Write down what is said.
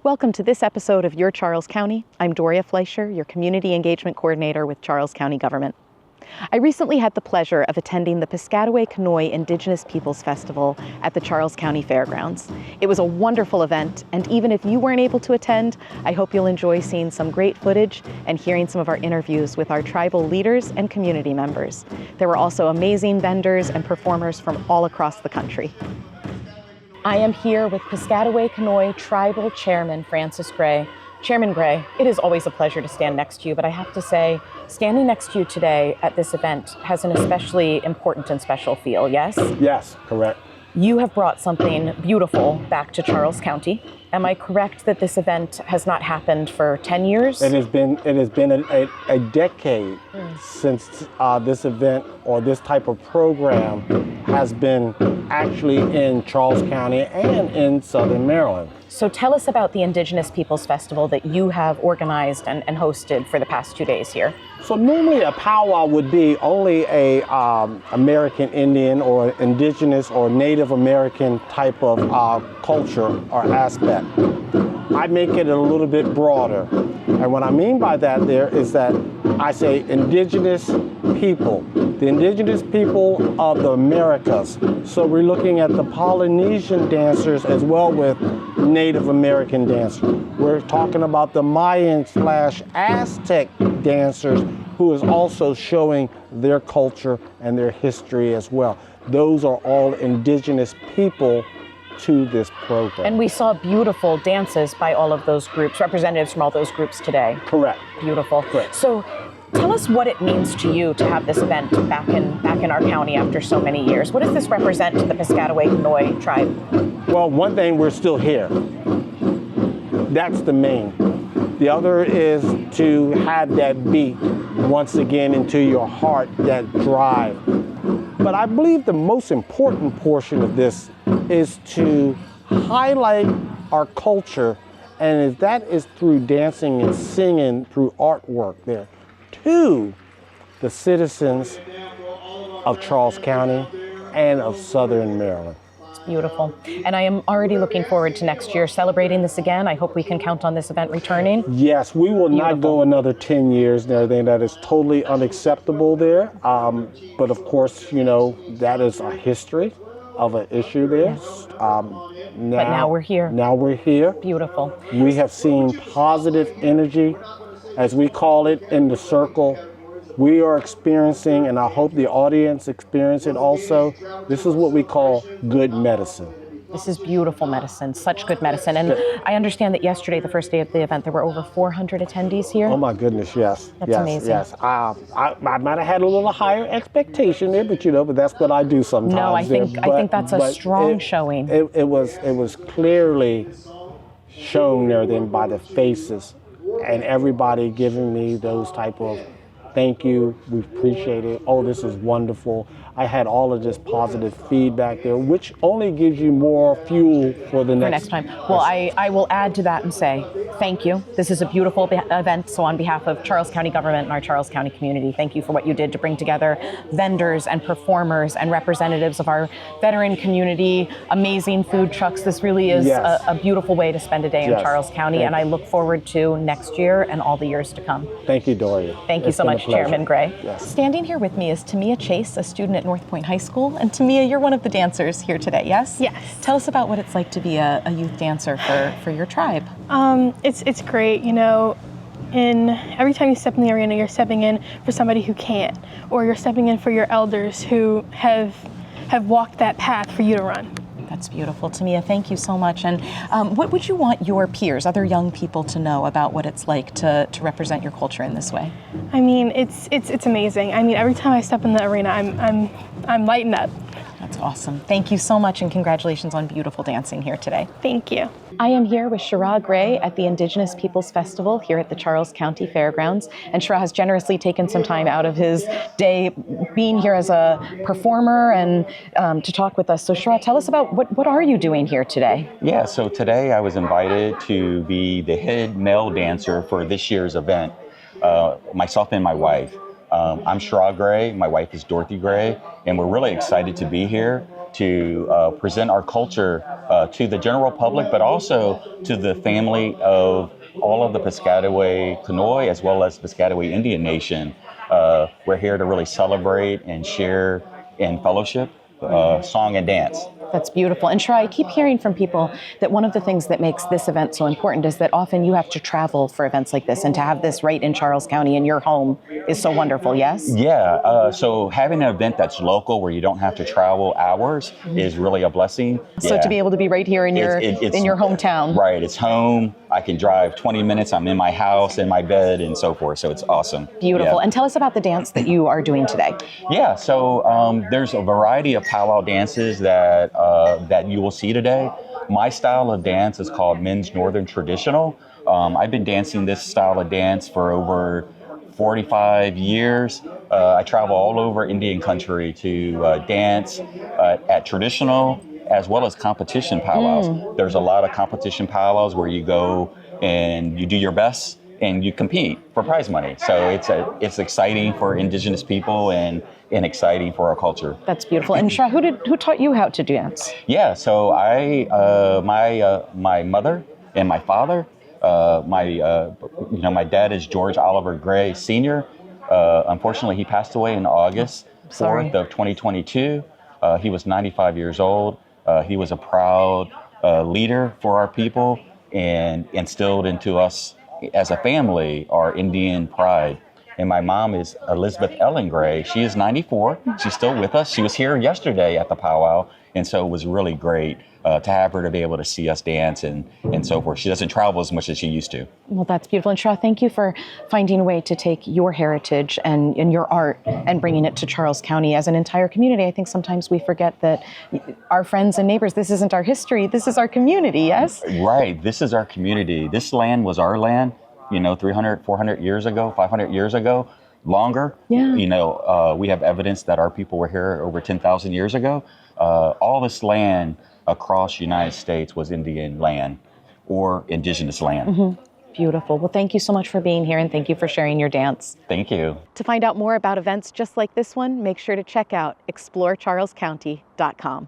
Welcome to this episode of Your Charles County. I'm Doria Fleischer, your Community Engagement Coordinator with Charles County Government. I recently had the pleasure of attending the Piscataway Conoy Indigenous Peoples Festival at the Charles County Fairgrounds. It was a wonderful event, and even if you weren't able to attend, I hope you'll enjoy seeing some great footage and hearing some of our interviews with our tribal leaders and community members. There were also amazing vendors and performers from all across the country. I am here with Piscataway Conoy Tribal Chairman Francis Gray. Chairman Gray, it is always a pleasure to stand next to you, but I have to say, standing next to you today at this event has an especially important and special feel, yes? Yes, correct. You have brought something beautiful back to Charles County. Am I correct that this event has not happened for 10 years? It has been a decade since this event or this type of program has been actually in Charles County and in Southern Maryland. So tell us about the Indigenous Peoples Festival that you have organized and hosted for the past 2 days here. So normally a powwow would be only a American Indian or Indigenous or Native American type of culture or aspect. I make it a little bit broader. And what I mean by that there is that I say indigenous people, the indigenous people of the Americas. So we're looking at the Polynesian dancers as well with Native American dancers. We're talking about the Mayan/Aztec dancers who is also showing their culture and their history as well. Those are all indigenous people to this program. And we saw beautiful dances by all of those groups, representatives from all those groups today. Correct. Beautiful. Correct. So tell us what it means to you to have this event back in our county after so many years. What does this represent to the Piscataway Conoy tribe? Well, one thing, we're still here. That's the main. The other is to have that beat once again into your heart, that drive. But I believe the most important portion of this is to highlight our culture, and that is through dancing and singing, through artwork there, to the citizens of Charles County and of Southern Maryland. It's beautiful. And I am already looking forward to next year celebrating this again. I hope we can count on this event returning. Yes, we will not go another 10 years and everything. That is totally unacceptable there. But of course, you know, that is a history of an issue there. Yes. But now we're here. Now we're here. Beautiful. We have seen positive energy, as we call it, in the circle. We are experiencing, and I hope the audience experience it also, this is what we call good medicine. This is beautiful medicine, such good medicine. And I understand that yesterday, the first day of the event, there were over 400 attendees here. Oh my goodness, yes. That's yes, amazing. Yes, I might have had a little higher expectation there, but you know, but that's what I do sometimes. No, I think that's a strong showing. It was clearly shown there then by the faces and everybody giving me those type of thank you, we appreciate it, oh, this is wonderful. I had all of this positive feedback there, which only gives you more fuel for the next time. Well, I will add to that and say thank you. This is a beautiful event, so on behalf of Charles County Government and our Charles County community, thank you for what you did to bring together vendors and performers and representatives of our veteran community, amazing food trucks. This really is a beautiful way to spend a day in Charles County, and I look forward to next year and all the years to come. Thank you, Doria. Thank you so much, Chairman Gray. Yes. Standing here with me is Tamia Chase, a student at North Point High School. And Tamia, you're one of the dancers here today, yes? Yes. Tell us about what it's like to be a youth dancer for your tribe. It's great, you know. Every time you step in the arena, you're stepping in for somebody who can't, or you're stepping in for your elders who have walked that path for you to run. That's beautiful. Tamia, thank you so much. And what would you want your peers, other young people, to know about what it's like to represent your culture in this way? I mean, it's amazing. I mean, every time I step in the arena, I'm lighting up. That's awesome. Thank you so much, and congratulations on beautiful dancing here today. Thank you. I am here with Charles Gray at the Indigenous Peoples Festival here at the Charles County Fairgrounds. And Charles has generously taken some time out of his day being here as a performer and to talk with us. So Charles, tell us about what are you doing here today? Yeah, so today I was invited to be the head male dancer for this year's event, myself and my wife. I'm Charles Gray, my wife is Dorothy Gray, and we're really excited to be here. to present our culture to the general public, but also to the family of all of the Piscataway Conoy as well as Piscataway Indian Nation. We're here to really celebrate and share in fellowship, song and dance. That's beautiful. And Shra, I keep hearing from people that one of the things that makes this event so important is that often you have to travel for events like this, and to have this right in Charles County in your home is so wonderful, yes? Yeah, so having an event that's local where you don't have to travel hours is really a blessing. So to be able to be right here in your in your hometown. Right, it's home. I can drive 20 minutes. I'm in my house, in my bed, and so forth. So it's awesome. Beautiful. Yeah. And tell us about the dance that you are doing today. Yeah, so there's a variety of powwow dances that that you will see today. My style of dance is called Men's Northern Traditional. I've been dancing this style of dance for over 45 years. I travel all over Indian country to dance at traditional as well as competition powwows. There's a lot of competition powwows where you go and you do your best and you compete for prize money. So it's exciting for Indigenous people and exciting for our culture. That's beautiful. And Shra, who taught you how to dance? Yeah, so my mother and my father, my dad is George Oliver Gray Sr. Unfortunately, he passed away in August 4th of 2022. He was 95 years old. He was a proud leader for our people and instilled into us as a family our Indian pride. And my mom is Elizabeth Ellen Gray. She is 94. She's still with us. She was here yesterday at the powwow. And so it was really great to have her to be able to see us dance and so forth. She doesn't travel as much as she used to. Well, that's beautiful. And Shra, thank you for finding a way to take your heritage and your art and bringing it to Charles County as an entire community. I think sometimes we forget that our friends and neighbors, this isn't our history, this is our community, yes? Right, this is our community. This land was our land, 300, 400 years ago, 500 years ago, longer. Yeah. We have evidence that our people were here over 10,000 years ago. All this land across the United States was Indian land or indigenous land. Mm-hmm. Beautiful. Well, thank you so much for being here, and thank you for sharing your dance. Thank you. To find out more about events just like this one, make sure to check out explorecharlescounty.com.